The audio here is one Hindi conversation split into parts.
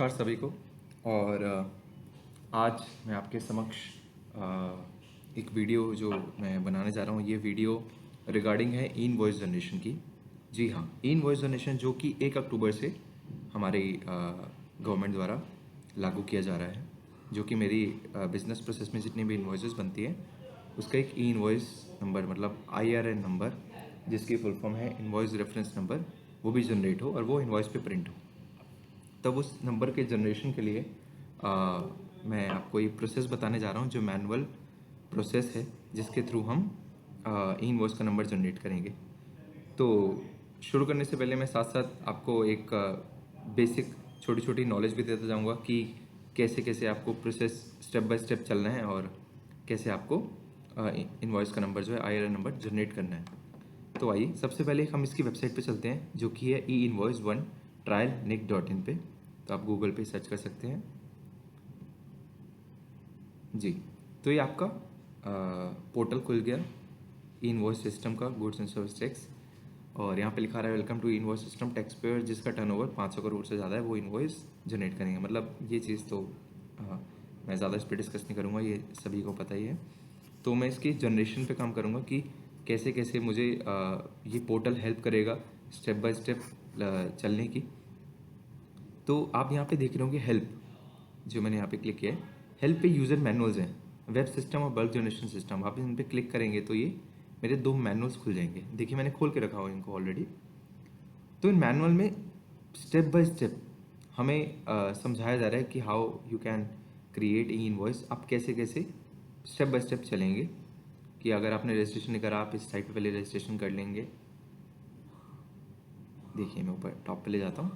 नमस्कार सभी को। और आज मैं आपके समक्ष एक वीडियो जो मैं बनाने जा रहा हूँ, ये वीडियो रिगार्डिंग है ई इनवॉइस जनरेशन की। जी हाँ, ई इनवॉइस जनरेशन जो कि 1 अक्टूबर से हमारी गवर्नमेंट द्वारा लागू किया जा रहा है, जो कि मेरी बिजनेस प्रोसेस में जितनी भी इन्वॉइसेस बनती है उसका एक ई इनवॉइस नंबर मतलब IRN नंबर, जिसकी फुल फॉर्म है इनवॉइस रेफरेंस नंबर, वो भी जनरेट हो और वो इनवॉइस पे प्रिंट हो। तब उस नंबर के जनरेशन के लिए मैं आपको एक प्रोसेस बताने जा रहा हूँ जो मैनुअल प्रोसेस है, जिसके थ्रू हम ई इनवॉइस का नंबर जनरेट करेंगे। तो शुरू करने से पहले मैं साथ साथ आपको एक बेसिक छोटी छोटी नॉलेज भी देता जाऊँगा कि कैसे कैसे आपको प्रोसेस स्टेप बाय स्टेप चलना है और कैसे आपको इनवॉइस का नंबर जो है IRN नंबर जनरेट करना है। तो आइए सबसे पहले हम इसकी वेबसाइट पे चलते हैं, जो कि है e-invoice1trialnic.in पे। तो आप गूगल पे सर्च कर सकते हैं जी। तो ये आपका पोर्टल खुल गया ई इनवॉइस सिस्टम का, गुड्स एंड सर्विस टैक्स। और यहाँ पे लिखा रहा है welcome to invoice system, tax payer जिसका टर्नओवर 500 करोड़ से ज़्यादा है वो इनवॉइस जनरेट करेंगे। मतलब ये चीज़ तो मैं ज़्यादा इस पर डिस्कस नहीं करूँगा, ये सभी को पता ही है। तो मैं इसकी जनरेशन पे काम करूँगा कि कैसे कैसे मुझे ये पोर्टल हेल्प करेगा स्टेप बाय स्टेप चलने की। तो आप यहाँ पे देख रहे होंगे हेल्प, जो मैंने यहाँ पे क्लिक किया है। हेल्प पे यूज़र मैनुअल्स हैं, वेब सिस्टम और बल्क जनरेशन सिस्टम। आप इन पे क्लिक करेंगे तो ये मेरे 2 मैनुअल्स खुल जाएंगे। देखिए मैंने खोल के रखा हुआ इनको ऑलरेडी। तो इन मैनुअल में स्टेप बाय स्टेप हमें समझाया जा रहा है कि how you can create E invoice. आप कैसे कैसे स्टेप बाय स्टेप चलेंगे कि अगर आपने रजिस्ट्रेशन नहीं करा, आप इस साइट पे पहले रजिस्ट्रेशन कर लेंगे। देखिए मैं ऊपर टॉप पे ले जाता हूँ।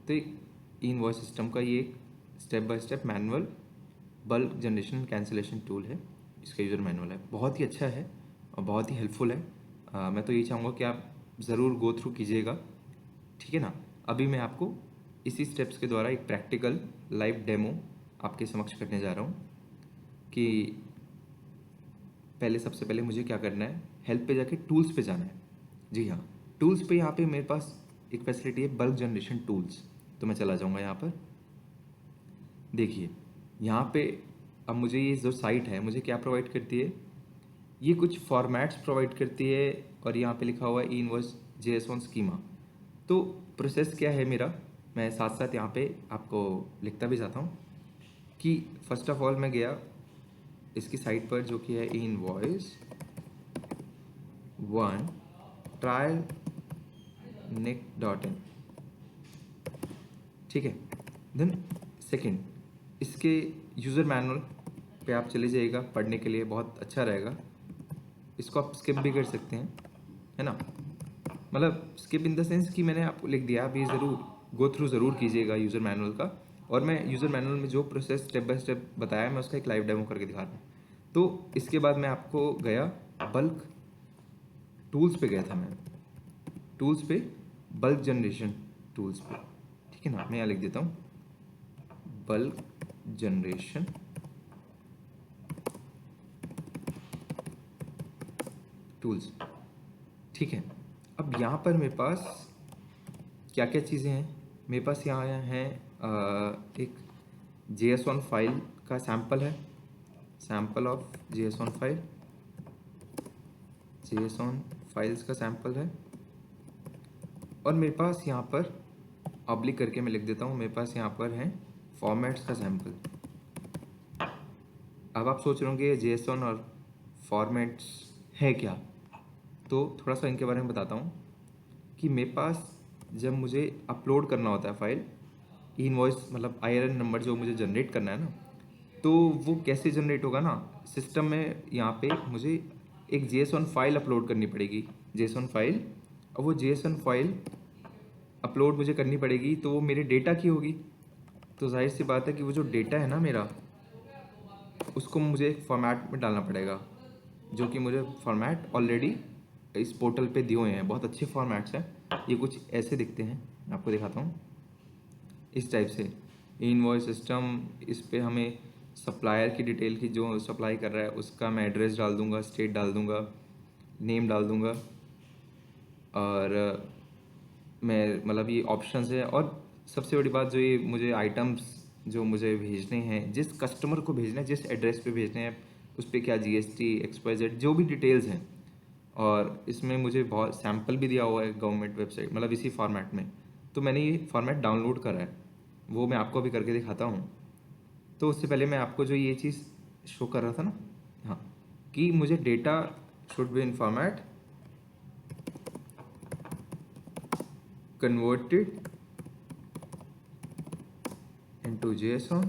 तो ई इनवॉइस सिस्टम का ये एक step by step manual bulk generation cancellation tool है। इसका यूज़र मैनुअल है, बहुत ही अच्छा है और बहुत ही हेल्पफुल है। मैं तो यही चाहूँगा कि आप ज़रूर गो थ्रू कीजिएगा, ठीक है ना। अभी मैं आपको इसी स्टेप्स के द्वारा एक प्रैक्टिकल लाइव डेमो आपके समक्ष करने जा रहा हूँ कि पहले सबसे पहले मुझे क्या करना है। हेल्प पे जाके टूल्स पे जाना है। जी हाँ, टूल्स पे यहाँ पे मेरे पास एक फैसिलिटी है बल्क जनरेशन टूल्स। तो मैं चला जाऊँगा यहाँ पर। देखिए यहाँ पे अब मुझे ये जो साइट है मुझे क्या प्रोवाइड करती है, ये कुछ फॉर्मेट्स प्रोवाइड करती है। और यहाँ पे लिखा हुआ है ई इनवॉइस JSON स्कीमा। तो प्रोसेस क्या है मेरा, मैं साथ साथ यहाँ पे आपको लिखता भी जाता हूँ कि फर्स्ट ऑफ ऑल मैं गया इसकी साइट पर, जो कि है ई इनवॉइस 1 trialnic.in, ठीक है। देन सेकंड, इसके यूज़र मैनुअल पे आप चले जाइएगा पढ़ने के लिए, बहुत अच्छा रहेगा। इसको आप स्किप भी कर सकते हैं, है ना। मतलब स्किप इन द सेंस कि मैंने आपको लिख दिया, आप ये ज़रूर गो थ्रू ज़रूर कीजिएगा यूज़र मैनुअल का। और मैं यूज़र मैनुअल में जो प्रोसेस स्टेप बाय स्टेप बताया, मैं उसका एक लाइव डेमो करके दिखा रहा हूँ। तो इसके बाद मैं आपको गया बल्क टूल्स पे गया था, मैं टूल्स पे बल्क जनरेशन टूल्स पे, ठीक है ना। मैं यहाँ लिख देता हूँ बल्क जनरेशन टूल्स, ठीक है। अब यहाँ पर मेरे पास क्या क्या चीज़ें हैं, मेरे पास यहाँ हैं एक JSON फाइल का सैम्पल है, sample of JSON file, JSON files का सैम्पल है। और मेरे पास यहाँ पर ऑब्लिक करके मैं लिख देता हूँ, मेरे पास यहाँ पर है फॉर्मेट्स का सैम्पल। अब आप सोच रहे होंगे JSON और फॉर्मेट्स है क्या, तो थोड़ा सा इनके बारे में बताता हूँ कि मेरे पास जब मुझे अपलोड करना होता है फाइल, ई इनवॉइस मतलब IRN नंबर जो मुझे जनरेट करना है ना, तो वो कैसे जनरेट होगा ना सिस्टम में। यहाँ पे मुझे एक JSON फाइल अपलोड करनी पड़ेगी, JSON फाइल। और वो JSON फाइल अपलोड मुझे करनी पड़ेगी तो वो मेरे डेटा की होगी। तो जाहिर सी बात है कि वो जो डेटा है ना मेरा, उसको मुझे एक फॉर्मेट में डालना पड़ेगा, जो कि मुझे फॉर्मेट ऑलरेडी इस पोर्टल पे दिए हुए हैं। बहुत अच्छे फॉर्मेट्स हैं, ये कुछ ऐसे दिखते हैं, मैं आपको दिखाता हूँ इस टाइप से। इनवॉइस सिस्टम, इस पे हमें सप्लायर की डिटेल की, जो सप्लाई कर रहा है उसका मैं एड्रेस डाल दूंगा, स्टेट डाल दूंगा, नेम डाल दूंगा। और मैं मतलब ये ऑप्शंस है। और सबसे बड़ी बात जो ये मुझे आइटम्स जो मुझे भेजने हैं, जिस कस्टमर को भेजना है, जिस एड्रेस पे भेजने हैं, उस पर क्या GST XYZ जो भी डिटेल्स हैं, और इसमें मुझे बहुत सैम्पल भी दिया हुआ है गवर्नमेंट वेबसाइट, मतलब इसी फॉर्मेट में। तो मैंने ये फॉर्मेट डाउनलोड करा है, वो मैं आपको अभी करके दिखाता हूँ। तो उससे पहले मैं आपको जो ये चीज़ शो कर रहा था ना, हाँ, कि मुझे data should be in format converted into JSON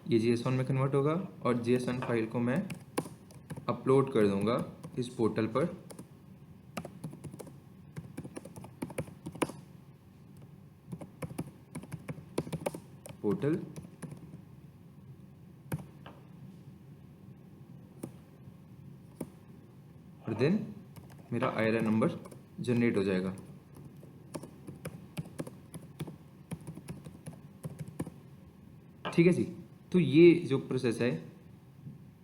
ये JSON में कन्वर्ट होगा और JSON फाइल को मैं अपलोड कर दूंगा इस पोर्टल पर। पोर्टल और देन मेरा IRN नंबर जनरेट हो जाएगा। ठीक है जी। तो ये जो प्रोसेस है,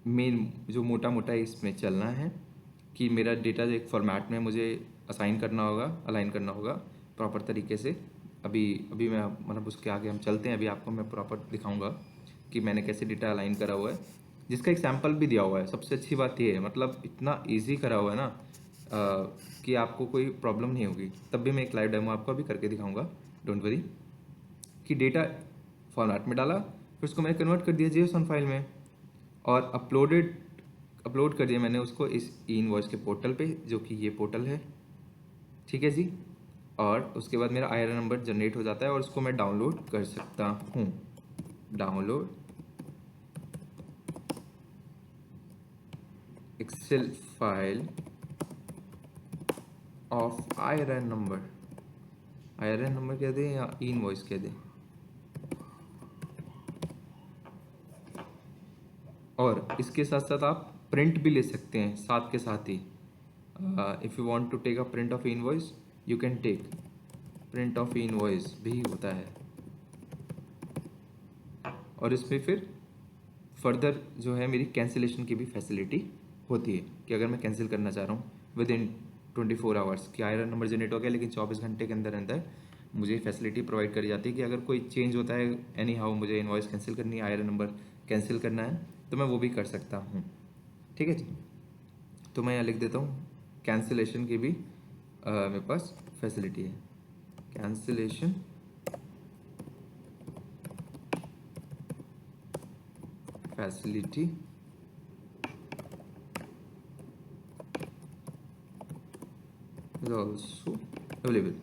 मेन जो मोटा मोटा इसमें चलना है कि मेरा डेटा एक फॉर्मेट में मुझे असाइन करना होगा, अलाइन करना होगा प्रॉपर तरीके से। अभी अभी मैं मतलब उसके आगे हम चलते हैं, अभी आपको मैं प्रॉपर दिखाऊंगा कि मैंने कैसे डेटा अलाइन करा हुआ है, जिसका एक सैम्पल भी दिया हुआ है। सबसे अच्छी बात ये है, मतलब इतना ईजी करा हुआ है ना कि आपको कोई प्रॉब्लम नहीं होगी। तब भी मैं एक लाइव डेमो आपको अभी करके दिखाऊंगा, डोंट वरी। कि डेटा फॉर्मेट में डाला, फिर उसको मैंने कन्वर्ट कर दिया JSON फाइल में और अपलोड कर दिया मैंने उसको इस इनवॉइस के पोर्टल पे, जो कि ये पोर्टल है। ठीक है जी। और उसके बाद मेरा IRN नंबर जनरेट हो जाता है और उसको मैं डाउनलोड कर सकता हूँ। Download excel file of IRN number कह दें या इनवॉइस कह दें। और इसके साथ साथ आप प्रिंट भी ले सकते हैं साथ के साथ ही। If you want to take a print of invoice, you can take print of invoice भी होता है। और इसमें फिर फर्दर जो है मेरी कैंसिलेशन की भी फैसिलिटी होती है कि अगर मैं कैंसिल करना चाह रहा हूँ विद इन 24 आवर्स, कि IRN नंबर जनरेट हो गया लेकिन 24 घंटे के अंदर अंदर मुझे फैसिलिटी प्रोवाइड करी जाती है कि अगर कोई चेंज होता है, एनी हाउ मुझे इनवॉइस कैंसिल करनी है, IRN नंबर कैंसिल करना है, तो मैं वो भी कर सकता हूँ। ठीक है जी। तो मैं यहाँ लिख देता हूँ कैंसिलेशन की भी मेरे पास फैसिलिटी है। Cancellation facility is also available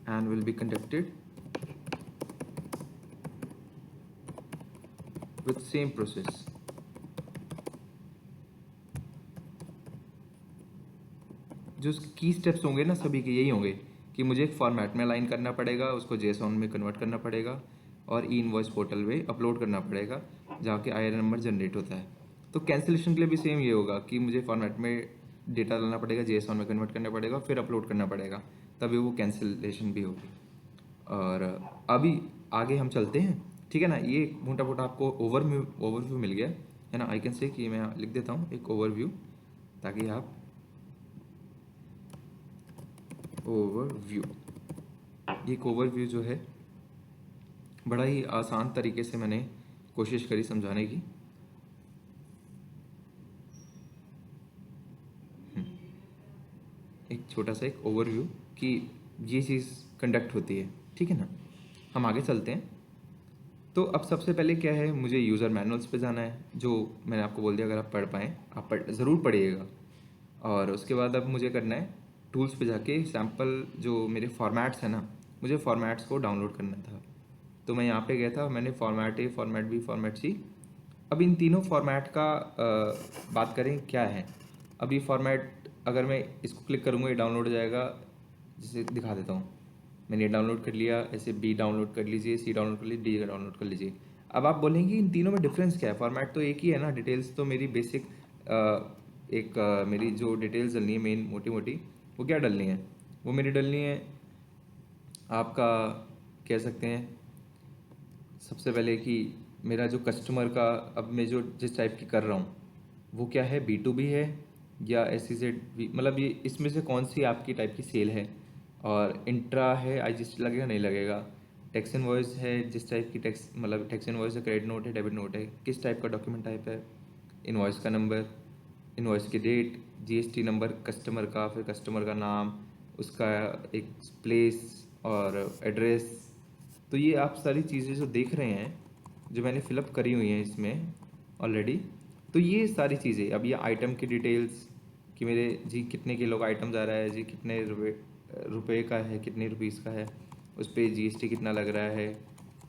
and will be conducted with same process। जो की स्टेप्स होंगे ना सभी के यही होंगे कि मुझे एक फॉर्मेट में अलाइन करना पड़ेगा, उसको JSON में कन्वर्ट करना पड़ेगा और इनवॉइस पोर्टल में अपलोड करना पड़ेगा जहाँ के IRN नंबर जनरेट होता है। तो कैंसिलेशन के लिए भी सेम ये होगा कि मुझे फॉर्मेट में डेटा डालना पड़ेगा, JSON में कन्वर्ट करना पड़ेगा, फिर अपलोड करना पड़ेगा, तभी वो कैंसिलेशन भी होगी। और अभी आगे हम चलते हैं। ठीक है ना। ये मोटा मोटा आपको ओवरव्यू मिल गया है ना। आई कैन से कि मैं लिख देता हूँ एक ओवरव्यू, ताकि आप ओवरव्यू, एक ओवरव्यू जो है बड़ा ही आसान तरीके से मैंने कोशिश करी समझाने की। एक छोटा सा एक ओवरव्यू कि ये चीज़ कंडक्ट होती है। ठीक है ना। हम आगे चलते हैं। तो अब सबसे पहले क्या है, मुझे यूज़र मैनुअल्स पे जाना है, जो मैंने आपको बोल दिया अगर आप पढ़ पाएँ आप ज़रूर पढ़िएगा। और उसके बाद अब मुझे करना है टूल्स पे जाके सैम्पल जो मेरे फॉर्मेट्स हैं ना, मुझे फॉर्मेट्स को डाउनलोड करना था। तो मैं यहाँ पे गया था, मैंने format A, format B, format C। अब इन तीनों फॉर्मेट का बात करें क्या है। अब ये फॉर्मेट अगर मैं इसको क्लिक करूँगा ये डाउनलोड हो जाएगा। जैसे दिखा देता हूँ, मैंने ये डाउनलोड कर लिया, ऐसे B डाउनलोड कर लीजिए, C डाउनलोड कर लीजिए, D डाउनलोड कर लीजिए। अब आप बोलेंगे इन तीनों में डिफरेंस क्या है, फॉर्मेट तो एक ही है ना, डिटेल्स तो मेरी बेसिक मेरी जो डिटेल्स डलनी है मेन मोटी मोटी, वो क्या डलनी है, वो मेरी डलनी है आपका कह सकते हैं सबसे पहले कि मेरा जो कस्टमर का अब मैं जो जिस टाइप की कर रहा हूँ वो क्या है, B2B है या SEZ, मतलब ये इसमें से कौन सी आपकी टाइप की सेल है। और इंट्रा है, IGST लगेगा नहीं लगेगा। टैक्स इनवॉइस है, जिस टाइप की टैक्स मतलब टैक्स इनवॉइस है, क्रेडिट नोट है, डेबिट नोट है, किस टाइप का डॉक्यूमेंट टाइप है, इनवॉइस का नंबर, इनवॉइस की डेट, GST नंबर कस्टमर का, फिर कस्टमर का नाम, उसका एक प्लेस और एड्रेस। तो ये आप सारी चीज़ें जो देख रहे हैं, जो मैंने फिलअप करी हुई हैं इसमें ऑलरेडी, तो ये सारी चीज़ें। अब ये आइटम की डिटेल्स कि मेरे जी कितने किलो का आइटम जा रहा है, जी कितने रुपए का है, कितने रुपीज़ का है, उस पर GST कितना लग रहा है।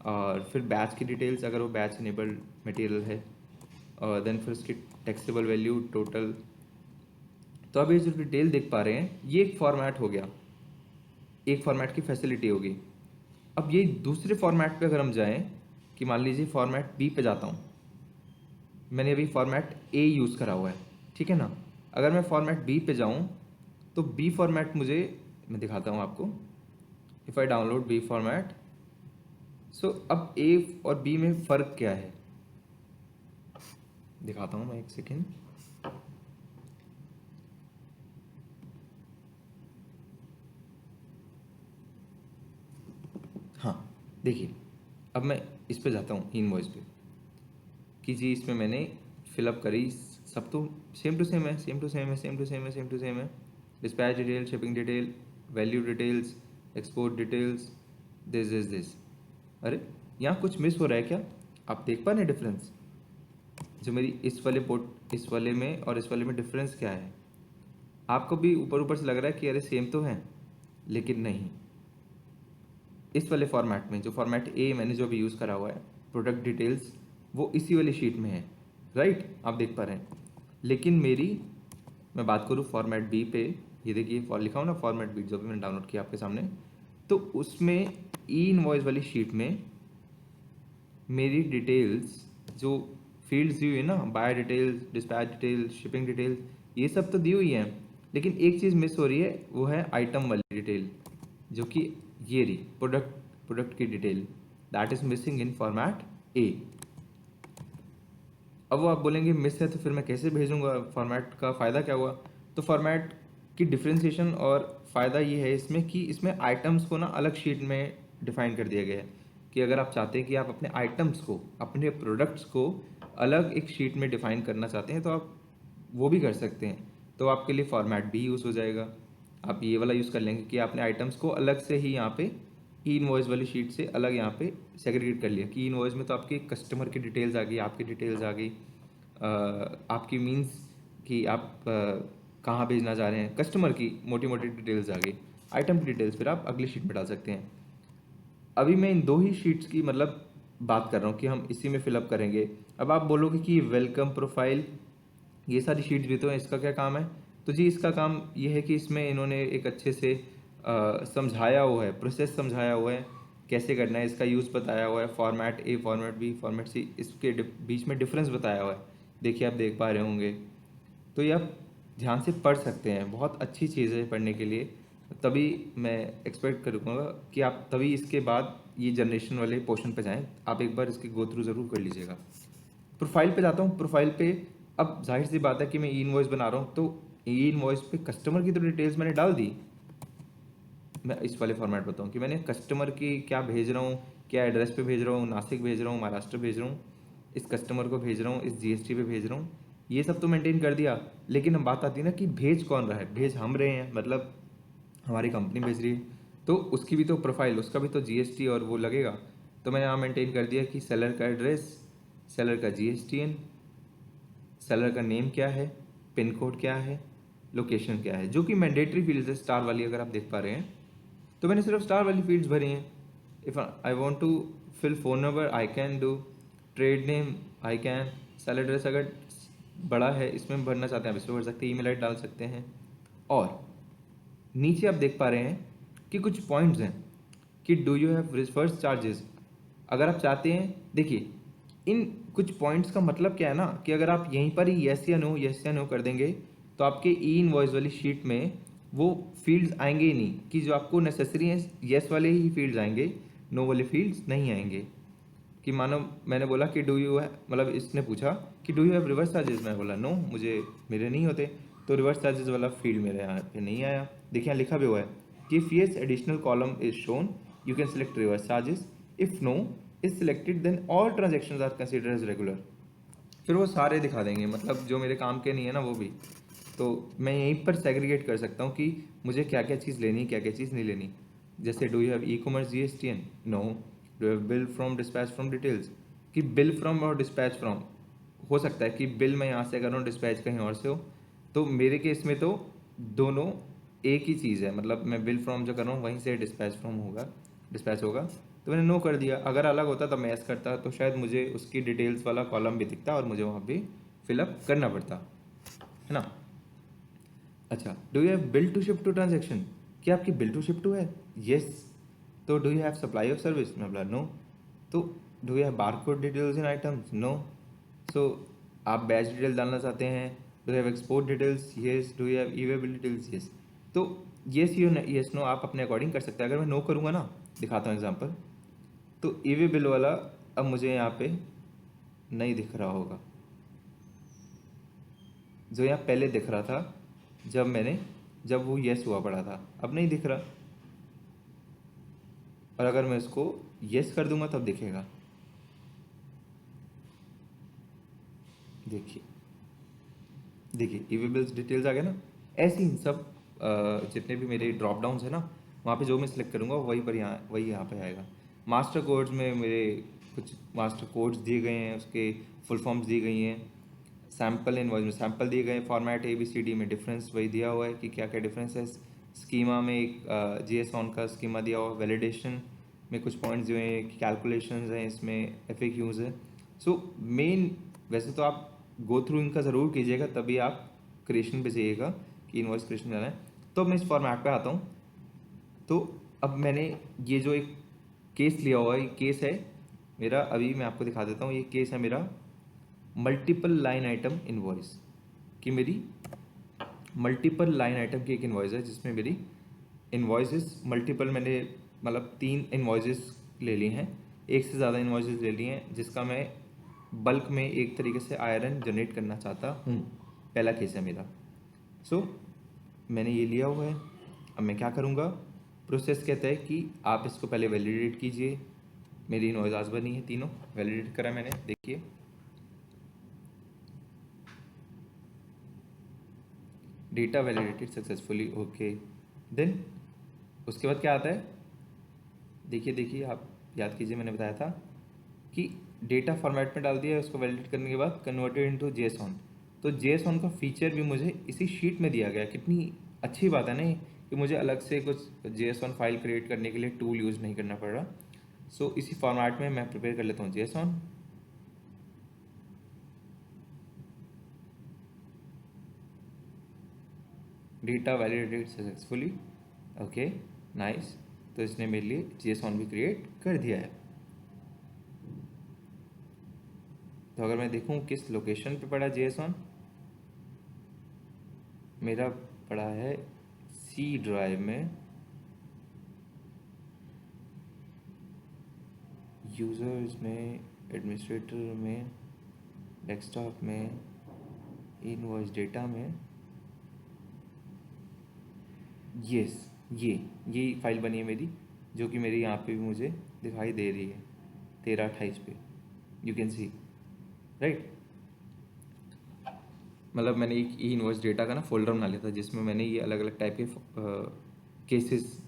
और फिर बैच की डिटेल्स, अगर वो बैच इनेबल्ड मटेरियल है, और देन फिर उसकी टैक्सेबल वैल्यू टोटल। तो अब ये जो डिटेल देख पा रहे हैं, ये एक फॉर्मेट हो गया, एक फॉर्मेट की फैसिलिटी होगी। अब ये दूसरे फॉर्मेट पे अगर हम जाएं, कि मान लीजिए फॉर्मेट बी पे जाता हूँ, मैंने अभी फॉर्मेट ए यूज़ करा हुआ है, ठीक है ना। अगर मैं फॉर्मेट बी पे जाऊँ तो बी फॉर्मेट मुझे, मैं दिखाता हूँ आपको। If I download B format, so अब ए और बी में फ़र्क क्या है दिखाता हूँ मैं, एक सेकेंड। हाँ देखिए, अब मैं इस पे जाता हूँ इनवॉइस पे, कि जी इसमें मैंने फिलअप करी, सब तो सेम टू सेम है, सेम टू सेम है, सेम टू सेम है, सेम टू सेम है। Dispatch detail, shipping detail, value details, export details, this. अरे यहाँ कुछ मिस हो रहा है क्या? आप देख पा रहे हैं डिफरेंस? जो मेरी इस वाले पोर्ट, इस वाले में और इस वाले में डिफरेंस क्या है? आपको भी ऊपर ऊपर से लग रहा है कि अरे सेम तो है, लेकिन नहीं। इस वाले फॉर्मेट में, जो फॉर्मेट ए मैंने जो अभी यूज़ करा हुआ है, प्रोडक्ट डिटेल्स, वो इसी वाली शीट में है, राइट? आप देख पा रहे हैं। लेकिन मेरी, मैं बात करूँ फॉर्मेट बी पे, ये देखिए लिखा हो ना फॉर्मेट बी, जो भी मैंने डाउनलोड किया आपके सामने, तो उसमें ई इनवॉइस वाली शीट में मेरी डिटेल्स जो फील्ड्स दी हुई है ना, buy details, dispatch details, shipping details, ये सब तो दी हुई हैं, लेकिन एक चीज़ मिस हो रही है, वो है आइटम वाली डिटेल, जो कि ये रही प्रोडक्ट की detail, that is missing in format A. अब वो आप बोलेंगे मिस है तो फिर मैं कैसे भेजूंगा, फॉर्मेट का फ़ायदा क्या हुआ? तो फॉर्मेट की डिफ्रेंसिएशन और फ़ायदा ये है इसमें कि इसमें आइटम्स को ना अलग शीट में डिफाइन कर दिया गया है, कि अगर आप चाहते हैं कि आप अपने आइटम्स को, अपने प्रोडक्ट्स को अलग एक शीट में डिफाइन करना चाहते हैं, तो आप वो भी कर सकते हैं। तो आपके लिए फॉर्मेट भी यूज़ हो जाएगा। आप ये वाला यूज़ कर लेंगे कि आपने आइटम्स को अलग से ही यहाँ पे ई इनवॉइस वाली शीट से अलग यहाँ पे सेग्रीगेट कर लिया, कि इनवॉइस में तो आपकी कस्टमर की डिटेल्स आ गई, आपकी डिटेल्स आ गई, आपकी मीन्स कि आप कहाँ भेजना चाह रहे हैं, कस्टमर की मोटी मोटी डिटेल्स आ गई। आइटम की डिटेल्स फिर आप अगली शीट में डाल सकते हैं। अभी मैं इन दो ही शीट्स की मतलब बात कर रहा हूँ कि हम इसी में फिलअप करेंगे। अब आप बोलोगे कि वेलकम प्रोफाइल, ये सारी शीट्स भी तो हैं, इसका क्या काम है? तो जी इसका काम ये है कि इसमें इन्होंने एक अच्छे से समझाया हुआ है, प्रोसेस समझाया हुआ है, कैसे करना है, इसका यूज़ बताया हुआ है, फॉर्मेट ए, फॉर्मेट बी, फॉर्मेट सी, इसके बीच में डिफरेंस बताया हुआ है। देखिए आप देख पा रहे होंगे, तो ये आप ध्यान से पढ़ सकते हैं, बहुत अच्छी चीज़ है पढ़ने के लिए। तभी मैं एक्सपेक्ट करूँगा कि आप तभी इसके बाद ये जनरेशन वाले पोर्शन पे जाएं, आप एक बार इसके गो थ्रू ज़रूर कर लीजिएगा। प्रोफाइल पे जाता हूँ, प्रोफाइल पे अब जाहिर सी बात है कि मैं ई इनवॉइस बना रहा हूँ, तो ई इनवॉइस पे कस्टमर की तो डिटेल्स मैंने डाल दी। मैं इस वाले फॉर्मेट बताऊँ कि मैंने कस्टमर की क्या भेज रहा हूँ, क्या एड्रेस पे भेज रहा हूँ, नासिक भेज रहा हूँ, महाराष्ट्र भेज रहा हूँ, इस कस्टमर को भेज रहा हूँ, इस GST पे भेज रहा हूँ, ये सब तो मेंटेन कर दिया। लेकिन अब बात आती है ना कि भेज कौन रहा है, भेज हम रहे हैं, मतलब हमारी कंपनी भेज रही है, तो उसकी भी तो प्रोफाइल, उसका भी तो GST और वो लगेगा। तो मैंने यहाँ मेंटेन कर दिया कि सेलर का एड्रेस, सेलर का GSTN, सेलर का नेम क्या है, पिन कोड क्या है, लोकेशन क्या है, जो कि मैंडेटरी फील्ड्स है स्टार वाली, अगर आप देख पा रहे हैं। तो मैंने सिर्फ स्टार वाली फील्ड्स भरी हैं। If I want to fill phone number I can do, trade name I can, sale address अगर बड़ा है इसमें भरना चाहते हैं आप इसमें भर सकते हैं, ईमेल आईडी डाल सकते हैं। और नीचे आप देख पा रहे हैं कि कुछ पॉइंट्स हैं कि do you have reverse charges. अगर आप चाहते हैं, देखिए इन कुछ पॉइंट्स का मतलब क्या है ना, कि अगर आप यहीं पर ही यस या नो कर देंगे, तो आपके ई इनवॉइस वाली शीट में वो फील्ड्स आएंगे ही नहीं, कि जो आपको नेसेसरी हैं यस वाले ही फील्ड्स आएंगे, नो वाले फील्ड्स नहीं आएंगे। कि मानो मैंने बोला कि डू यू है, मतलब इसने पूछा कि do you have reverse charges, मैं बोला नो, मुझे मेरे नहीं होते, तो रिवर्स चार्जेस वाला फील्ड मेरे यहाँ पे नहीं आया। देखिए यहाँ लिखा भी हुआ है कि if yes additional column is shown you can select reverse charges, if no is selected then all transaction are consider as regular. फिर वो सारे दिखा देंगे, मतलब जो मेरे काम के नहीं है ना वो भी। तो मैं यहीं पर सेग्रीगेट कर सकता हूँ कि मुझे क्या क्या चीज़ लेनी, क्या क्या चीज़ नहीं लेनी। जैसे do you have e commerce GSTN, no. Do you have bill from dispatch from details, कि बिल फ्रॉम और डिस्पैच फ्रॉम, हो सकता है कि बिल मैं यहाँ से कर रहा हूँ, डिस्पैच कहीं और से हो। तो मेरे केस में तो दोनों एक ही चीज़ है, मतलब मैं बिल फ्रॉम जो कर रहा हूँ वहीं से डिस्पैच फ्रॉम होगा, डिस्पैच होगा। तो मैंने नो कर दिया। अगर अलग होता तब मैं एस करता, तो शायद मुझे उसकी डिटेल्स वाला कॉलम भी दिखता और मुझे वहाँ भी फिलअप करना पड़ता, है ना। अच्छा, do you have bill to ship to transaction, क्या आपकी बिल टू शिप टू है? येस। तो do you have supply of service, मैं बोला नो। तो do you have barcode details in items, no. So आप बैच डिटेल डालना चाहते हैं, do you have export details, yes. Do you have e way bill details, yes. तो येस यू येस नो आप अपने अकॉर्डिंग कर सकते हैं। अगर मैं नो करूँगा ना, दिखाता हूँ एग्जाम्पल, तो ई वे बिल वाला अब मुझे यहाँ पे नहीं दिख रहा होगा, जो यहाँ पहले दिख रहा था जब वो येस हुआ पड़ा था, अब नहीं दिख रहा। और अगर मैं इसको येस कर दूंगा तब दिखेगा। देखिए देखिए ई वे बिल्स डिटेल्स आ गए ना। ऐसे ही सब जितने भी मेरे ड्रॉप डाउन्स है ना, वहाँ पे जो मैं सिलेक्ट करूँगा वही यहाँ पे आएगा। मास्टर कोड्स में मेरे कुछ मास्टर कोड्स दिए गए हैं, उसके फुल फॉर्म्स दी गई हैं। सैम्पल इनवॉइस में सैम्पल दिए गए, फॉर्मेट ABCD में डिफरेंस वही दिया हुआ है कि क्या क्या डिफरेंस है। स्कीमा में एक JSON का स्कीमा दिया हुआ, वैलिडेशन में कुछ पॉइंट्स जो हैं, कैलकुलेशंस हैं, इसमें FAQs है। सो मेन, वैसे तो आप गो थ्रू इनका ज़रूर कीजिएगा, तभी आप क्रिएशन पे जाइएगा कि इनवॉइस क्रिएशन जाना है। तो मैं इस फॉर्मेट पे आता हूँ। तो अब मैंने ये जो एक केस लिया हुआ है, ये केस है मेरा, अभी मैं आपको दिखा देता हूँ। ये केस है मेरा मल्टीपल लाइन आइटम इनवॉइस कि मेरी मल्टीपल लाइन आइटम की एक इनवॉइस है, जिसमें मेरी इनवॉइसेस मल्टीपल, मैंने मतलब 3 इनवॉइसेस ले ली हैं, एक से ज़्यादा इनवॉइसेस ले ली हैं, जिसका मैं बल्क में एक तरीके से आयरन जनरेट करना चाहता हूँ। पहला केस है मेरा। सो मैंने ये लिया हुआ है। अब मैं क्या करूँगा, प्रोसेस कहता है कि आप इसको पहले वैलिडेट कीजिए। मेरी इनवॉइस आज बनी है, तीनों वैलिडेट करा मैंने, देखिए data validated successfully, okay. Then उसके बाद क्या आता है, देखिए आप याद कीजिए, मैंने बताया था कि डेटा फॉर्मेट में डाल दिया, उसको वैलिडेट करने के बाद कन्वर्टेड इनटू JSON। तो JSON का फीचर भी मुझे इसी शीट में दिया गया। कितनी अच्छी बात है ना ये, कि मुझे अलग से कुछ JSON फाइल क्रिएट करने के लिए टूल यूज़ नहीं करना पड़ रहा। सो इसी फॉर्मेट में मैं प्रिपेयर कर लेता हूँ JSON। Data validated successfully, okay nice. तो इसने मेरे लिए JSON भी क्रिएट कर दिया है। तो अगर मैं देखूं किस लोकेशन पे पड़ा JSON, मेरा पड़ा है C ड्राइव में, यूज़र्स में, एडमिनिस्ट्रेटर में, डेस्कटॉप में, इनवॉइस डेटा में। यस, ये फाइल बनी है मेरी, जो कि मेरी यहाँ पे भी मुझे दिखाई दे रही है 13/28 पे, यू कैन सी राइट। मतलब मैंने एक ई इनवॉइस डेटा का ना फोल्डर बना लिया था, जिसमें मैंने ये अलग अलग टाइप के केसेस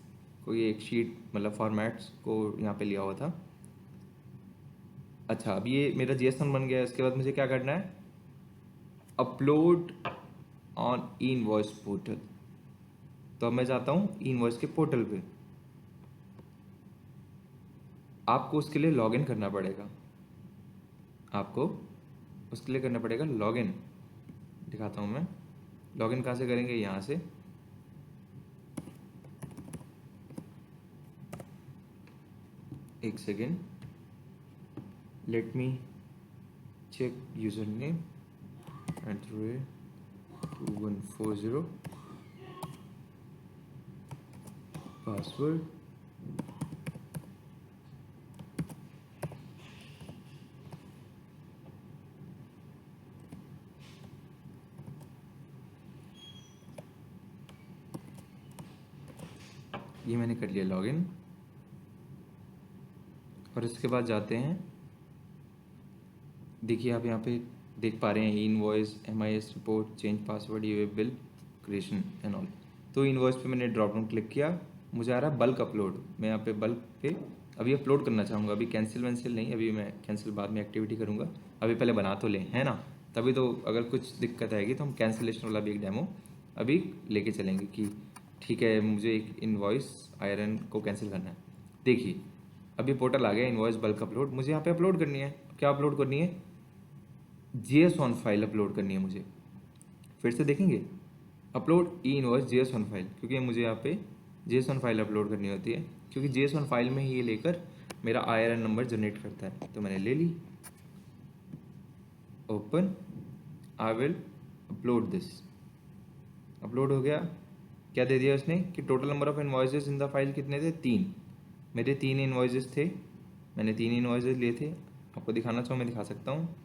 को, ये एक शीट मतलब फॉर्मेट्स को यहाँ पे लिया हुआ था। अच्छा, अब ये मेरा JSON बन गया है। उसके बाद मुझे क्या करना है, upload on E invoice portal. तो अब मैं जाता हूँ ई इनवॉइस के पोर्टल पे। आपको उसके लिए लॉगिन करना पड़ेगा, आपको उसके लिए करना पड़ेगा लॉगिन। दिखाता हूँ मैं, लॉगिन कहाँ से करेंगे, यहाँ से। एक second, let me check user name @2140, password, ये मैंने कर लिया लॉगिन। और इसके बाद जाते हैं, देखिए आप यहाँ पे देख पा रहे हैं invoice, MIS report, change password, ये बिल क्रिएशन एंड ऑल। तो इनवॉइस पे मैंने ड्रॉप डाउन क्लिक किया, मुझे आ रहा है बल्क अपलोड। मैं यहाँ पे बल्क पे अभी अपलोड करना चाहूँगा, अभी कैंसिल वैंसिल नहीं, अभी मैं कैंसिल बाद में एक्टिविटी करूँगा, अभी पहले बना तो लें, है ना। तभी तो अगर कुछ दिक्कत आएगी तो हम कैंसिलेशन वाला भी एक डेमो अभी लेके चलेंगे कि ठीक है मुझे एक इनवॉइस आयरन को कैंसिल करना है। देखिए अभी पोर्टल आ गया, इनवॉइस बल्क अपलोड, मुझे यहाँ पे अपलोड करनी है। क्या अपलोड करनी है? JSON फाइल अपलोड करनी है मुझे। फिर से देखेंगे, अपलोड ई इनवॉइस JSON फाइल, क्योंकि मुझे यहाँ पे JSON फाइल अपलोड करनी होती है, क्योंकि JSON फाइल में ही ये लेकर मेरा IRN नंबर जनरेट करता है। तो मैंने ले ली, open, I will upload this. Upload हो गया। क्या दे दिया उसने कि total number of invoices in the file कितने थे? 3। मेरे 3 इनवॉइसेस थे, मैंने 3 इनवॉइसेस लिए थे। आपको दिखाना चाहूँ मैं दिखा सकता हूँ।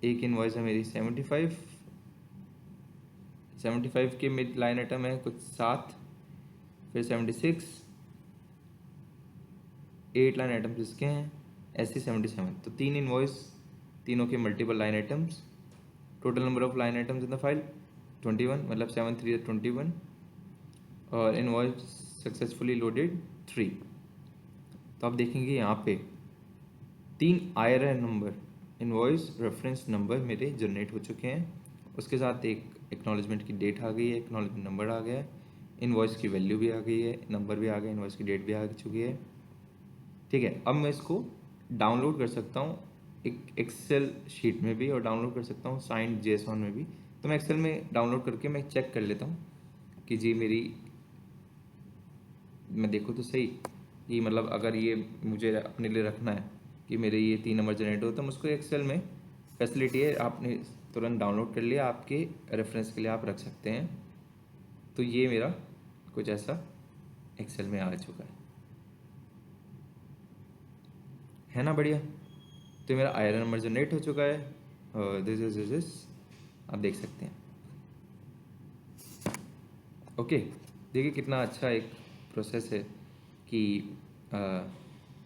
एक इनवॉइस है मेरी 75 के मिड लाइन आइटम है कुछ 7, फिर 76, 8 लाइन आइटम्स इसके हैं, ऐसे 77। तो 3 इनवॉइस, तीनों के multiple line items. Total number of line items in the file 21, मतलब 7 3 21। और इनवॉइस सक्सेसफुली लोडेड 3। तो आप देखेंगे यहाँ पे 3 IRN number, invoice reference number मेरे जनरेट हो चुके हैं। उसके साथ एक एक्नॉलेजमेंट की डेट आ गई है, एक्नॉलेजमेंट नंबर आ गया है, इनवॉइस की वैल्यू भी आ गई है, नंबर भी आ गया, इनवॉइस की डेट भी आ चुकी है। ठीक है, अब मैं इसको डाउनलोड कर सकता हूँ एक एक्सेल शीट में भी, और डाउनलोड कर सकता हूँ साइंड JSON में भी। तो मैं एक्सेल में डाउनलोड करके मैं चेक कर लेता हूँ कि जी मेरी, मैं देखूँ तो सही कि मतलब अगर ये मुझे अपने लिए रखना है कि मेरे ये 3 नंबर जनरेट हो, तो मुझको एक्सेल में फैसिलिटी है, आपने तुरंत डाउनलोड कर लिया, आपके रेफरेंस के लिए आप रख सकते हैं। तो ये मेरा कुछ ऐसा एक्सेल में आ चुका है ना, बढ़िया। तो मेरा IRN नंबर जनरेट हो चुका है, और दिस आप देख सकते हैं। ओके, देखिए कितना अच्छा एक प्रोसेस है कि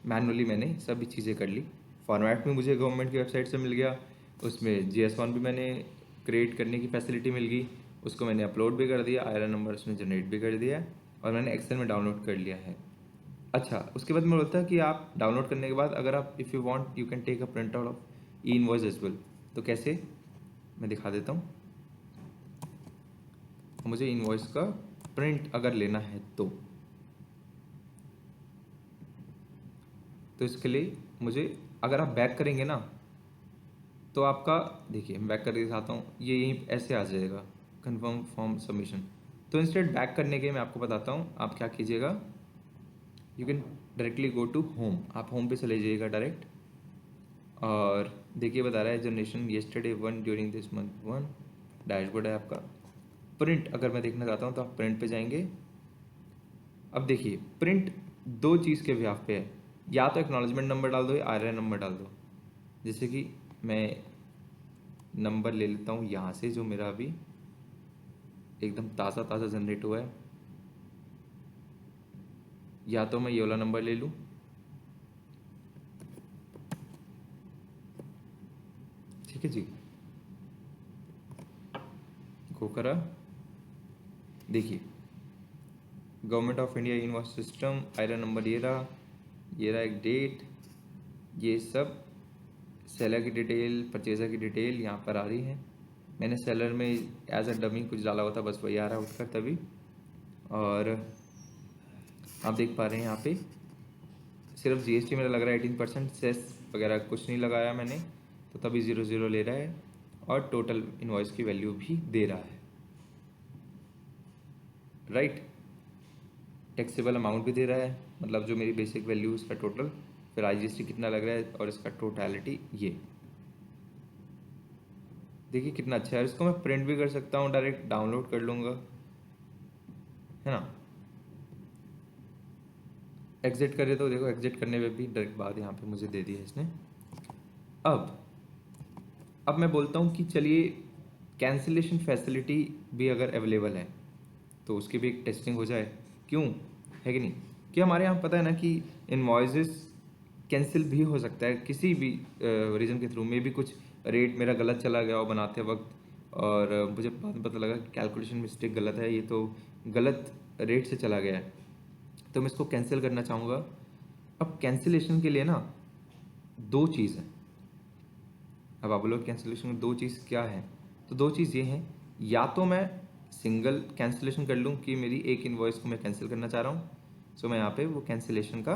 मैनुअली मैंने सभी चीज़ें कर ली। फॉर्मेट भी मुझे गवर्नमेंट की वेबसाइट से मिल गया, उसमें JS1 भी मैंने क्रिएट करने की फैसिलिटी मिल गई, उसको मैंने अपलोड भी कर दिया, IRN नंबर उसने जनरेट भी कर दिया, और मैंने एक्सेल में डाउनलोड कर लिया है। अच्छा, उसके बाद मैं बोलता है कि आप डाउनलोड करने के बाद अगर आप if you want you can take a print out of e invoice as well. तो कैसे, मैं दिखा देता हूँ। मुझे इनवॉइस का प्रिंट अगर लेना है तो इसके लिए मुझे, अगर आप बैक करेंगे ना तो आपका, देखिए मैं बैक करके दिखाता हूँ, ये यहीं ऐसे आ जाएगा कंफर्म फॉर्म सबमिशन। तो इंस्टेड बैक करने के मैं आपको बताता हूँ आप क्या कीजिएगा। You can directly go to home, आप होम पे चले जाइएगा डायरेक्ट, और देखिए बता रहा है generation yesterday 1 during this month 1, dashboard है आपका। प्रिंट अगर मैं देखना चाहता हूँ तो आप प्रिंट पे जाएंगे। अब देखिए प्रिंट 2 चीज़ के बिहाफ पे है, या तो एक्नॉलेजमेंट नंबर डाल दो या IRN नंबर डाल दो। जैसे कि मैं नंबर ले लेता हूँ यहाँ से, जो मेरा अभी एकदम ताज़ा ताज़ा जनरेट हुआ है, या तो मैं ये वाला नंबर ले लूँ, ठीक है जी, गो करा। देखिए government of India invoice system, IRN number ये रहा एक डेट, ये सब सेलर की डिटेल, परचेज़र की डिटेल यहाँ पर आ रही है। मैंने सेलर में एज अ डमी कुछ डाला हुआ था, बस वही आ रहा है उठकर तभी। और आप देख पा रहे हैं यहाँ पे सिर्फ GST मेरा लग रहा है 18%, सेस वगैरह कुछ नहीं लगाया मैंने, तो तभी 00 ले रहा है, और टोटल इनवॉइस की वैल्यू भी दे रहा है, राइट। टैक्सेबल अमाउंट भी दे रहा है, मतलब जो मेरी बेसिक वैल्यू उसका टोटल, फिर IGST कितना लग रहा है, और इसका टोटलिटी ये देखिए कितना अच्छा है। इसको मैं प्रिंट भी कर सकता हूँ, डायरेक्ट डाउनलोड कर लूँगा, है ना। एग्जिट करे तो देखो, एग्जिट करने पे भी डायरेक्ट बात यहाँ पे मुझे दे दी है इसने। अब मैं बोलता हूँ कि चलिए कैंसिलेशन फैसिलिटी भी अगर अवेलेबल है तो उसकी भी एक टेस्टिंग हो जाए। क्यों? है कि नहीं, कि हमारे यहाँ पता है ना कि इनवॉइसेस कैंसिल भी हो सकता है किसी भी रीज़न के थ्रू। में भी कुछ रेट मेरा गलत चला गया हो बनाते वक्त, और मुझे बाद में पता लगा कि कैलकुलेशन मिस्टेक गलत है, ये तो गलत रेट से चला गया है, तो मैं इसको कैंसिल करना चाहूँगा। अब कैंसिलेशन के लिए ना दो चीज़ है। अब आप बोलो कैंसिलेशन में दो चीज़ क्या है, तो दो चीज़ ये हैं, या तो मैं सिंगल कैंसिलेशन कर लूँ कि मेरी एक इनवॉइस को मैं कैंसिल करना चाह रहा हूँ, सो मैं यहाँ पे वो कैंसिलेशन का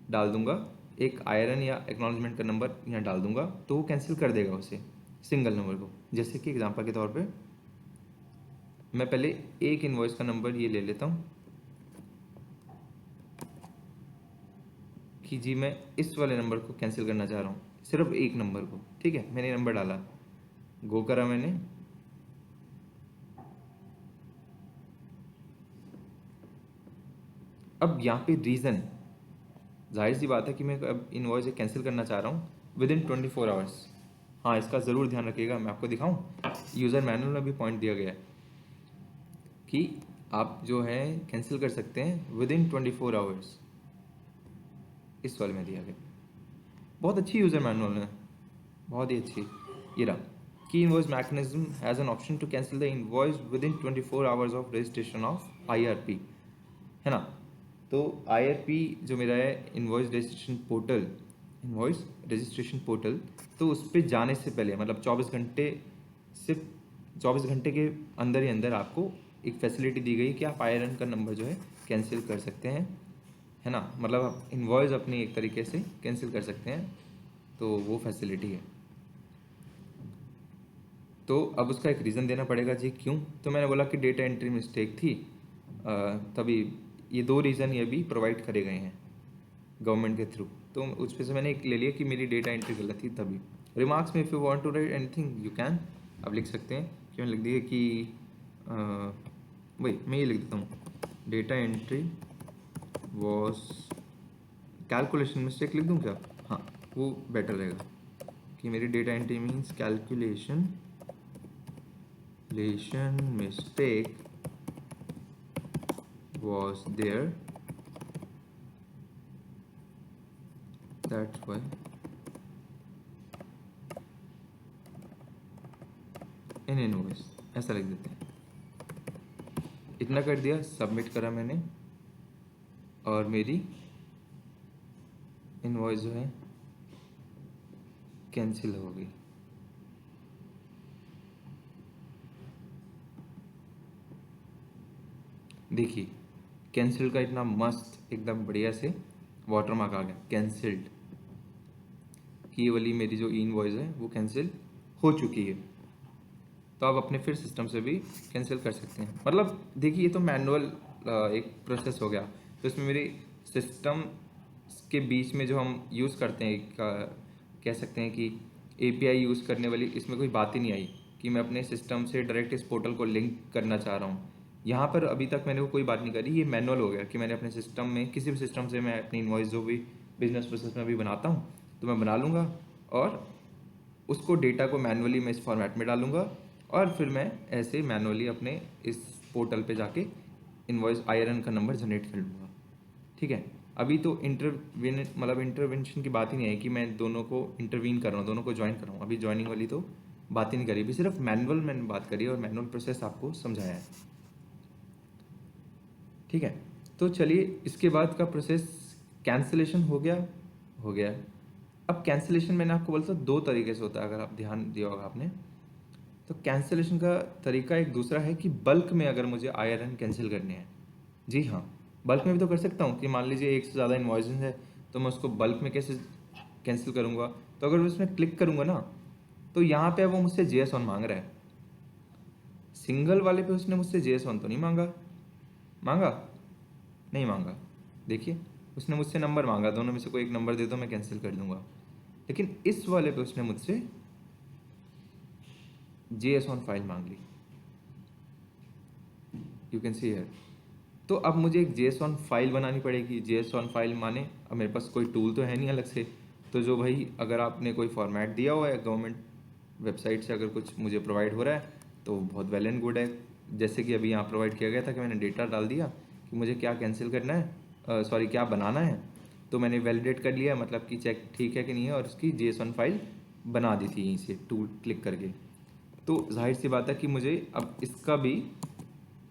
डाल दूंगा, एक आयरन या एक्नॉलेजमेंट का नंबर यहाँ डाल दूंगा, तो वो कैंसिल कर देगा उसे सिंगल नंबर को। जैसे कि एग्जांपल के तौर पे मैं पहले एक इनवॉइस का नंबर ये ले लेता हूँ कि जी मैं इस वाले नंबर को कैंसिल करना चाह रहा हूँ, सिर्फ एक नंबर को। ठीक है, मैंने नंबर डाला, गो करा मैंने, अब यहाँ पे रीज़न जाहिर सी बात है कि मैं अब इनवॉइस कैंसिल करना चाह रहा हूँ विदिन 24 आवर्स। हाँ, इसका ज़रूर ध्यान रखिएगा, मैं आपको दिखाऊँ, यूज़र मैनुअल में भी पॉइंट दिया गया है कि आप जो है कैंसिल कर सकते हैं विदिन 24 आवर्स। इस वाले में दिया गया, बहुत अच्छी यूज़र मैनुअल है, बहुत ही अच्छी। ये रहा की invoice mechanism has an option to cancel the invoice within 24 hours of registration of IRP, है ना। तो IRP जो मेरा है invoice registration portal, invoice registration portal, तो उस पर जाने से पहले मतलब 24 घंटे से 24 घंटे के अंदर ही अंदर आपको एक फैसिलिटी दी गई कि आप IRN का नंबर जो है कैंसिल कर सकते हैं, है ना। मतलब आप इनवॉइस अपनी एक तरीके से कैंसिल कर सकते हैं, तो वो फैसिलिटी है। तो अब उसका एक रीज़न देना पड़ेगा जी क्यों, तो मैंने बोला कि डेटा एंट्री मिस्टेक थी, तभी ये दो रीज़न ये भी प्रोवाइड करे गए हैं गवर्नमेंट के थ्रू, तो उस पर से मैंने एक ले लिया कि मेरी डेटा एंट्री गलत थी तभी। रिमार्क्स में if you want to write anything you can, आप लिख सकते हैं कि मैंने लिख दिया कि वही मैं ये लिख देता हूँ, data entry was calculation mistake लिख दूँ क्या, हाँ वो बेटर रहेगा कि मेरी data entry means calculation mistake was there, that's why in invoice, ऐसा लिख देते हैं। इतना कर दिया, सबमिट करा मैंने, और मेरी इनवॉइस जो है कैंसिल हो गई। देखिए कैंसिल का इतना मस्त एकदम बढ़िया से वाटरमार्क आ गया, कैंसिल्ड, कि ये वाली मेरी जो इनवॉइस है वो कैंसिल हो चुकी है। तो आप अपने फिर सिस्टम से भी कैंसिल कर सकते हैं। मतलब देखिए ये तो मैनुअल एक प्रोसेस हो गया, तो इसमें मेरी सिस्टम के बीच में जो हम यूज़ करते हैं कह सकते हैं कि API यूज़ करने वाली इसमें कोई बात ही नहीं आई कि मैं अपने सिस्टम से डायरेक्ट इस पोर्टल को लिंक करना चाह रहा हूँ। यहाँ पर अभी तक मैंने वो कोई बात नहीं करी, ये मैनुअल हो गया कि मैंने अपने सिस्टम में किसी भी सिस्टम से मैं अपनी इनवॉइस जो भी बिजनेस प्रोसेस में भी बनाता हूँ तो मैं बना लूँगा, और उसको डेटा को मैनुअली मैं इस फॉर्मेट में डालूंगा, और फिर मैं ऐसे मैनुअली अपने इस पोर्टल पे जाके इनवॉइस IRN का नंबर जनरेट कर लूँगा। ठीक है, अभी तो इंटरवेंशन की बात ही नहीं है कि मैं दोनों को इंटरवीन कर रहा हूँ, दोनों को ज्वाइन कर रहा हूँ, अभी ज्वाइनिंग वाली तो बात ही नहीं करी, अभी सिर्फ मैनुअल मैंने बात करी और मैनुअल प्रोसेस आपको समझाया है। ठीक है, तो चलिए इसके बाद का प्रोसेस कैंसिलेशन हो गया। अब कैंसिलेशन मैंने आपको बोला था दो तरीके से होता है, अगर आप ध्यान दिया होगा आपने, तो कैंसिलेशन का तरीका एक दूसरा है कि बल्क में अगर मुझे IRN कैंसिल करने हैं, जी हाँ, बल्क में भी तो कर सकता हूँ कि मान लीजिए एक से ज़्यादा इन्वॉइसेस है तो मैं उसको बल्क में कैसे कैंसिल करूँगा। तो अगर उसमें क्लिक करूँगा ना तो यहाँ पे वो मुझसे JSON मांग रहा है, सिंगल वाले पे उसने मुझसे JSON तो नहीं मांगा नहीं मांगा। देखिए उसने मुझसे नंबर मांगा, दोनों में से कोई एक नंबर दे दो मैं कैंसिल कर दूंगा, लेकिन इस वाले पे उसने मुझसे JSON फाइल मांग ली, यू कैन सी हियर। तो अब मुझे एक JSON फाइल बनानी पड़ेगी। JSON फाइल माने अब मेरे पास कोई टूल तो है नहीं अलग से, तो जो भाई अगर आपने कोई फॉर्मेट दिया हुआ है गवर्नमेंट वेबसाइट से अगर कुछ मुझे प्रोवाइड हो रहा है तो बहुत वेल एंड गुड है। जैसे कि अभी यहाँ प्रोवाइड किया गया था कि मैंने डेटा डाल दिया कि मुझे क्या कैंसिल करना है, सॉरी क्या बनाना है। तो मैंने वैलिडेट कर लिया, मतलब कि चेक ठीक है कि नहीं है, और उसकी JSON फाइल बना दी थी यहीं से टूल क्लिक करके। तो जाहिर सी बात है कि मुझे अब इसका भी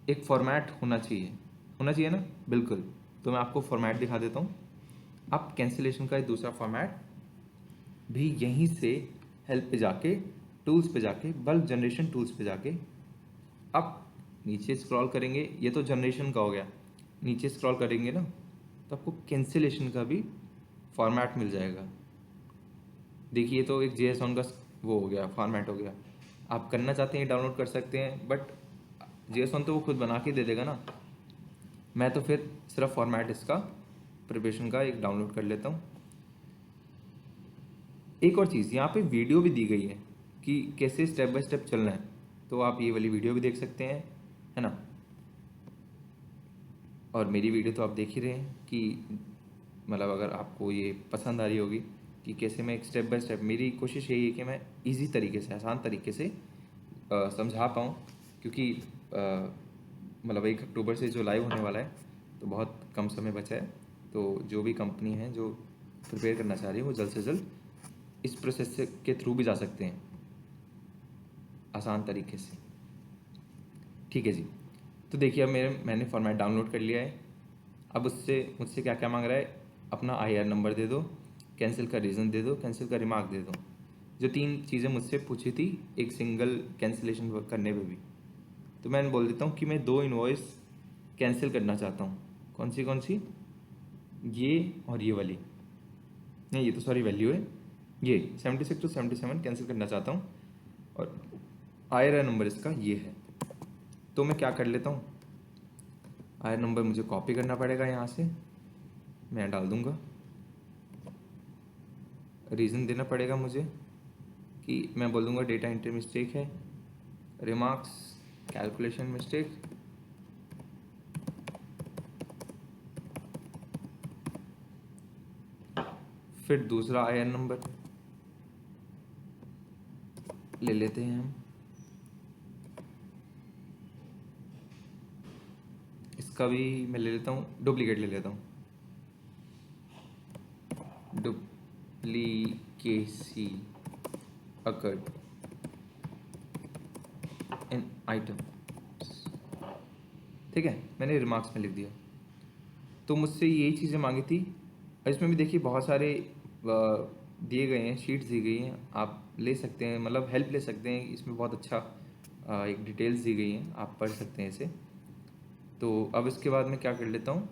एक फॉर्मेट होना चाहिए ना, बिल्कुल। तो मैं आपको फॉर्मेट दिखा देता हूँ। आप कैंसिलेशन का एक दूसरा फॉर्मेट भी यहीं से हेल्प पे जाके, टूल्स पे जाके, बल्क जनरेशन टूल्स पे जाके आप नीचे स्क्रॉल करेंगे, ये तो जनरेशन का हो गया, नीचे स्क्रॉल करेंगे ना तो आपको कैंसिलेशन का भी फॉर्मेट मिल जाएगा। देखिए तो एक JSON का वो हो गया, फॉर्मेट हो गया। आप करना चाहते हैं डाउनलोड कर सकते हैं, बट JSON तो वो खुद बना के दे देगा ना। मैं तो फिर सिर्फ फॉर्मेट इसका प्रिपरेशन का एक डाउनलोड कर लेता हूँ। एक और चीज़, यहाँ पे वीडियो भी दी गई है कि कैसे स्टेप बाय स्टेप चलना है, तो आप ये वाली वीडियो भी देख सकते हैं, है ना। और मेरी वीडियो तो आप देख ही रहे हैं कि मतलब अगर आपको ये पसंद आ रही होगी कि कैसे मैं एक स्टेप बाय स्टेप, मेरी कोशिश यही है कि मैं इजी तरीके से, आसान तरीके से समझा पाऊँ, क्योंकि मतलब 1 अक्टूबर से जो लाइव होने वाला है तो बहुत कम समय बचा है। तो जो भी कंपनी है जो प्रिपेयर करना चाह रही है वो जल्द से जल्द इस प्रोसेस से के थ्रू भी जा सकते हैं आसान तरीके से। ठीक है जी। तो देखिए अब मैंने फॉर्मेट डाउनलोड कर लिया है। अब उससे मुझसे क्या क्या मांग रहा है, अपना IR नंबर दे दो, कैंसिल का रीज़न दे दो, कैंसिल का रिमार्क दे दो। जो 3 चीज़ें मुझसे पूछी थी एक सिंगल कैंसिलेशन करने पे भी। तो मैं बोल देता हूँ कि मैं 2 इन्वॉइस कैंसिल करना चाहता हूँ। कौन सी, ये और ये वाली, नहीं ये तो सॉरी वैल्यू है, ये 76 to 77 कैंसिल करना चाहता हूँ, और IR नंबर इसका ये है। तो मैं क्या कर लेता हूँ, IR नंबर मुझे कॉपी करना पड़ेगा, यहाँ से मैं डाल दूँगा। रीज़न देना पड़ेगा मुझे कि मैं बोल दूँगा डेटा एंट्री मिस्टेक है, रिमार्क्स कैलकुलेशन मिस्टेक, फिर दूसरा IR नंबर ले लेते हैं हम, इसका भी मैं ले लेता हूँ, डुप्लीकेट ले लेता हूँ, डुप्लीकेसी अकर्ड इन आइटम। ठीक है, मैंने रिमार्क्स में लिख दिया। तो मुझसे यही चीज़ें मांगी थी। इसमें भी देखिए बहुत सारे दिए गए हैं, शीट्स दी गई हैं, आप ले सकते हैं, मतलब हेल्प ले सकते हैं। इसमें बहुत अच्छा एक डिटेल्स दी गई हैं, आप पढ़ सकते हैं इसे। तो अब इसके बाद मैं क्या कर लेता हूँ,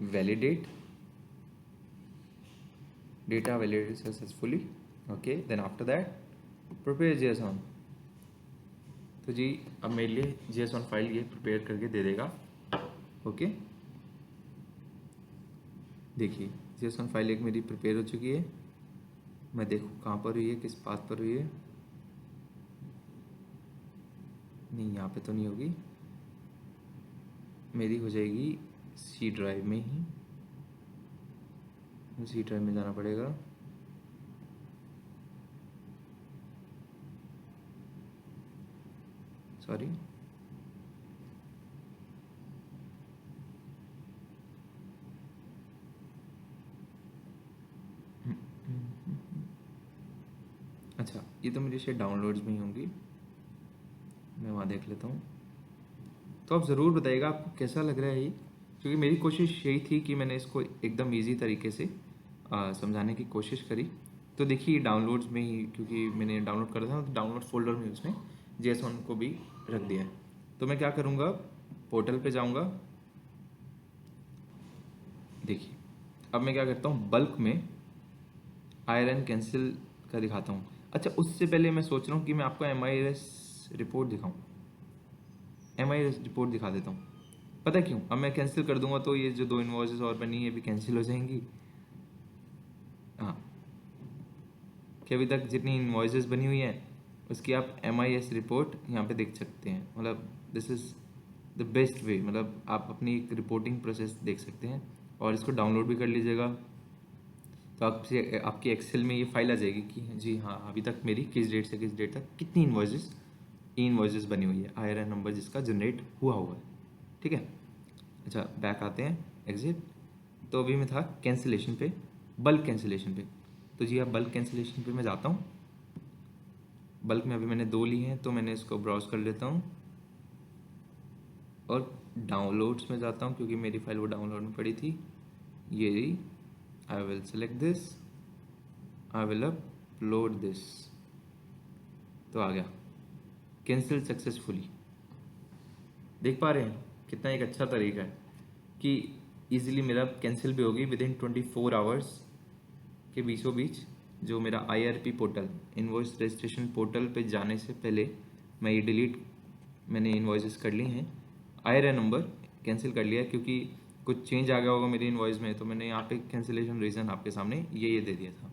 validate data validate successfully, okay. Then after that prepare JSON। तो जी अब मेरे लिए JSON फाइल ये प्रिपेयर करके दे देगा, ओके। देखिए JSON फाइल एक मेरी प्रिपेयर हो चुकी है। मैं देखूँ कहाँ पर हुई है, किस पाथ पर हुई है, नहीं यहाँ पे तो नहीं होगी, मेरी हो जाएगी C ड्राइव में ही, C ड्राइव में जाना पड़ेगा। सॉरी, अच्छा ये तो मेरी शायद डाउनलोड्स में ही होंगी, मैं वहाँ देख लेता हूँ। तो आप ज़रूर बताइएगा आपको कैसा लग रहा है ये, क्योंकि मेरी कोशिश यही थी कि मैंने इसको एकदम इजी तरीके से समझाने की कोशिश करी। तो देखिए डाउनलोड्स में ही, क्योंकि मैंने डाउनलोड करा था तो डाउनलोड फोल्डर में उसने JSON को भी रख दिया है। तो मैं क्या करूँगा, पोर्टल पे जाऊँगा। देखिए अब मैं क्या करता हूँ, बल्क में IRN कैंसिल का दिखाता हूँ। अच्छा उससे पहले मैं सोच रहा हूँ कि मैं आपको MIS रिपोर्ट दिखाऊँ, MIS रिपोर्ट दिखा देता हूँ। पता है क्यों, अब मैं कैंसिल कर दूंगा तो ये जो 2 इन्वॉइसेस और बनी है भी कैंसिल हो जाएंगी। हाँ, कि अभी तक जितनी इन्वॉइसेस बनी हुई हैं उसकी आप MIS रिपोर्ट यहाँ पे देख सकते हैं। मतलब this is the best way, मतलब आप अपनी एक रिपोर्टिंग प्रोसेस देख सकते हैं, और इसको डाउनलोड भी कर लीजिएगा। तो आपसे आपकी एक्सेल में ये फाइल आ जाएगी कि जी हाँ अभी तक मेरी किस डेट से किस डेट तक कितनी इन्वॉइसेस बनी हुई है, IRN नंबर जिसका जनरेट हुआ है। ठीक है। अच्छा, बैक आते हैं, एग्जिट। तो अभी मैं था कैंसिलेशन पे, बल्क कैंसिलेशन पे। तो जी हाँ, बल्क कैंसिलेशन पे मैं जाता हूँ। बल्क में अभी मैंने 2 ली हैं, तो मैंने इसको ब्राउज कर लेता हूँ और डाउनलोड्स में जाता हूँ, क्योंकि मेरी फाइल वो डाउनलोड में पड़ी थी। ये रही। I will select this, I will upload this. तो आ गया कैंसिल सक्सेसफुली। देख पा रहे हैं कितना एक अच्छा तरीका है कि इजीली मेरा कैंसिल भी होगी विद इन 24 आवर्स के बीचों बीच। जो मेरा IRP portal, invoice registration portal पे जाने से पहले मैं ये मैंने इन्वॉइसेस कर ली हैं। IRA नंबर कैंसिल कर लिया क्योंकि कुछ चेंज आ गया होगा मेरी इन्वॉइस में, तो मैंने यहाँ पे कैंसिलेशन रीज़न आपके सामने ये दे दिया था।